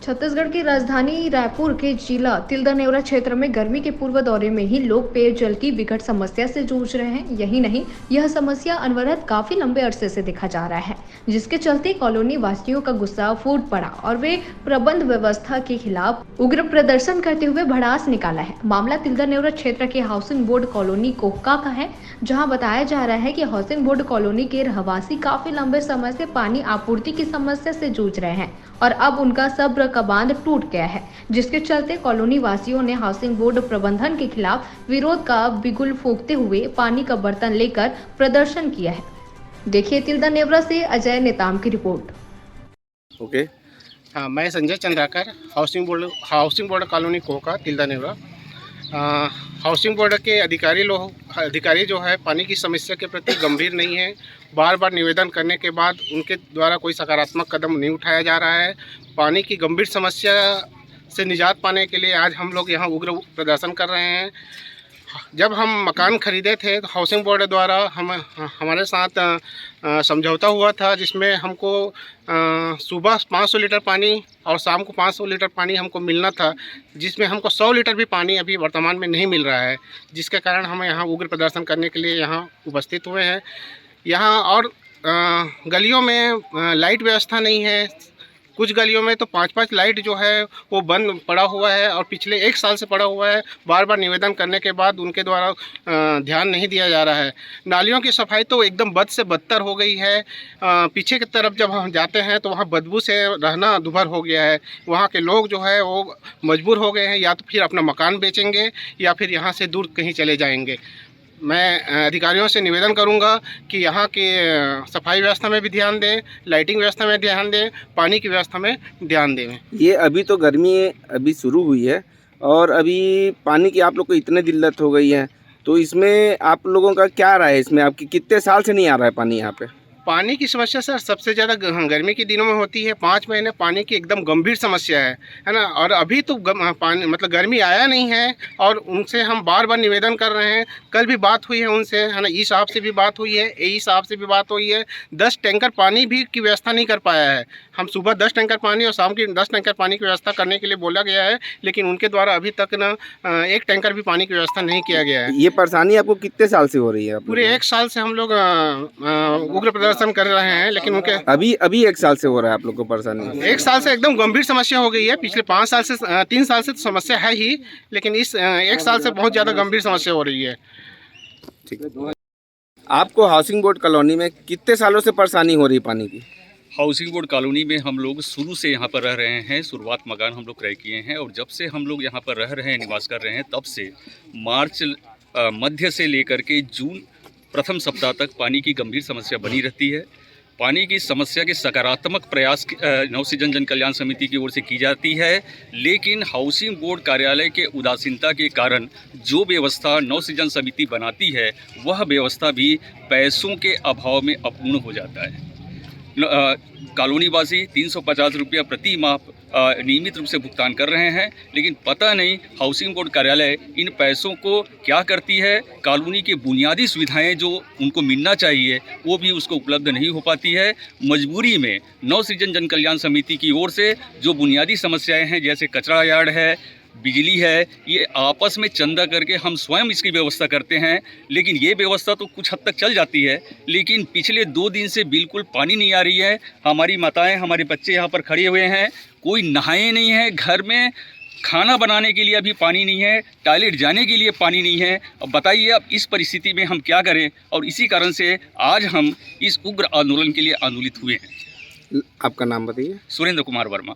छत्तीसगढ़ की राजधानी रायपुर के जिला तिल्दा क्षेत्र में गर्मी के पूर्व दौरे में ही लोग पेयजल की विकट समस्या से जूझ रहे हैं। यही नहीं, यह समस्या अनवरत काफी लंबे अरसे से देखा जा रहा है, जिसके चलते कॉलोनी वासियों का गुस्सा फूट पड़ा और वे प्रबंध व्यवस्था के खिलाफ उग्र प्रदर्शन करते हुए भड़ास निकाला है। मामला तिल्दा क्षेत्र के हाउसिंग बोर्ड कॉलोनी कोहका का है, जहां बताया जा रहा है कि हाउसिंग बोर्ड कॉलोनी के रहवासी काफी लंबे समय से पानी आपूर्ति की समस्या से जूझ रहे हैं और अब उनका सब्र का बांध टूट गया है, जिसके चलते कॉलोनी वासियों ने हाउसिंग बोर्ड प्रबंधन के खिलाफ विरोध का बिगुल फूंकते हुए पानी का बर्तन लेकर प्रदर्शन किया है। देखिए तिल्दा नेवरा से अजय नेताम की रिपोर्ट। ओके। हाँ, मैं Sanjay Chandrakar, housing board colony Kohka, Tilda Newra. Housing board के अधिकारी जो है पानी की समस्या के प्रति गंभीर नहीं है। बार बार निवेदन करने के बाद उनके द्वारा कोई सकारात्मक कदम नहीं उठाया जा रहा है। पानी की गंभीर समस्या से निजात पाने के लिए आज हम लोग यहाँ उग्र प्रदर्शन कर रहे हैं। जब हम मकान खरीदे थे तो हाउसिंग बोर्ड द्वारा हमारे साथ समझौता हुआ था, जिसमें हमको सुबह 500 लीटर पानी और शाम को 500 लीटर पानी हमको मिलना था, जिसमें हमको 100 लीटर भी पानी अभी वर्तमान में नहीं मिल रहा है, जिसके कारण हम यहाँ उग्र प्रदर्शन करने के लिए यहाँ उपस्थित हुए हैं। यहाँ और गलियों में लाइट व्यवस्था नहीं है। कुछ गलियों में तो 5-5 लाइट जो है वो बंद पड़ा हुआ है और पिछले 1 साल से पड़ा हुआ है। बार बार निवेदन करने के बाद उनके द्वारा ध्यान नहीं दिया जा रहा है। नालियों की सफाई तो एकदम बद से बदतर हो गई है। पीछे की तरफ जब हम जाते हैं तो वहाँ बदबू से रहना दुभर हो गया है। वहाँ के लोग जो है वो मजबूर हो गए हैं, या तो फिर अपना मकान बेचेंगे या फिर यहाँ से दूर कहीं चले जाएंगे। मैं अधिकारियों से निवेदन करूंगा कि यहाँ की सफाई व्यवस्था में भी ध्यान दें, लाइटिंग व्यवस्था में ध्यान दें, पानी की व्यवस्था में ध्यान दें। ये अभी तो गर्मी अभी शुरू हुई है और अभी पानी की आप लोग को इतने दिक्कत हो गई है, तो इसमें आप लोगों का क्या राय है? इसमें आपकी कितने साल से नहीं आ रहा है पानी यहाँ पे? पानी की समस्या सर सबसे ज़्यादा गर्मी के दिनों में होती है। 5 महीने पानी की एकदम गंभीर समस्या है ना। और अभी तो पानी मतलब गर्मी आया नहीं है और उनसे हम बार बार निवेदन कर रहे हैं। कल भी बात हुई है उनसे, है ना, ई साहब से भी बात हुई है, ए साहब से भी बात हुई है। 10 टैंकर पानी भी की व्यवस्था नहीं कर पाया है। हम सुबह 10 टैंकर पानी और शाम की 10 टैंकर पानी की व्यवस्था करने के लिए बोला गया है, लेकिन उनके द्वारा अभी तक ना 1 टैंकर भी पानी की व्यवस्था नहीं किया गया है। ये परेशानी आपको कितने साल से हो रही है? पूरे 1 साल से हम लोग उग्र प्रदर्शन कर रहे हैं, लेकिन उनके अभी 1 साल से हो रहा है आप लोग को परेशानी? 1 साल से एकदम गंभीर समस्या हो गई है। पिछले 5 साल से 3 साल से तो समस्या है ही, लेकिन इस 1 साल से बहुत ज़्यादा गंभीर समस्या हो रही है। ठीक है। आपको हाउसिंग बोर्ड कॉलोनी में कितने सालों से परेशानी हो रही है पानी की? हाउसिंग बोर्ड कॉलोनी में हम लोग शुरू से यहाँ पर रह रहे हैं। शुरुआत मकान हम लोग क्रय किए हैं और जब से हम लोग यहाँ पर रह रहे हैं, निवास कर रहे हैं, तब से मार्च मध्य से लेकर के जून प्रथम सप्ताह तक पानी की गंभीर समस्या बनी रहती है। पानी की समस्या के सकारात्मक प्रयास नवसृजन जन कल्याण समिति की ओर से की जाती है, लेकिन हाउसिंग बोर्ड कार्यालय के उदासीनता के कारण जो व्यवस्था नवसृजन समिति बनाती है वह व्यवस्था भी पैसों के अभाव में अपूर्ण हो जाता है। कॉलोनी वासी 350 रुपया प्रति माह नियमित रूप से भुगतान कर रहे हैं, लेकिन पता नहीं हाउसिंग बोर्ड कार्यालय इन पैसों को क्या करती है। कॉलोनी की बुनियादी सुविधाएं जो उनको मिलना चाहिए वो भी उसको उपलब्ध नहीं हो पाती है। मजबूरी में नवसृजन जन कल्याण समिति की ओर से जो बुनियादी समस्याएं हैं, जैसे कचरा यार्ड है, बिजली है, ये आपस में चंदा करके हम स्वयं इसकी व्यवस्था करते हैं, लेकिन ये व्यवस्था तो कुछ हद तक चल जाती है, लेकिन पिछले 2 दिन से बिल्कुल पानी नहीं आ रही है। हमारी माताएं, हमारे बच्चे यहाँ पर खड़े हुए हैं, कोई नहाए नहीं है, घर में खाना बनाने के लिए अभी पानी नहीं है, टॉयलेट जाने के लिए पानी नहीं है। अब बताइए अब इस परिस्थिति में हम क्या करें, और इसी कारण से आज हम इस उग्र आंदोलन के लिए आंदोलित हुए हैं। आपका नाम बताइए। सुरेंद्र कुमार वर्मा।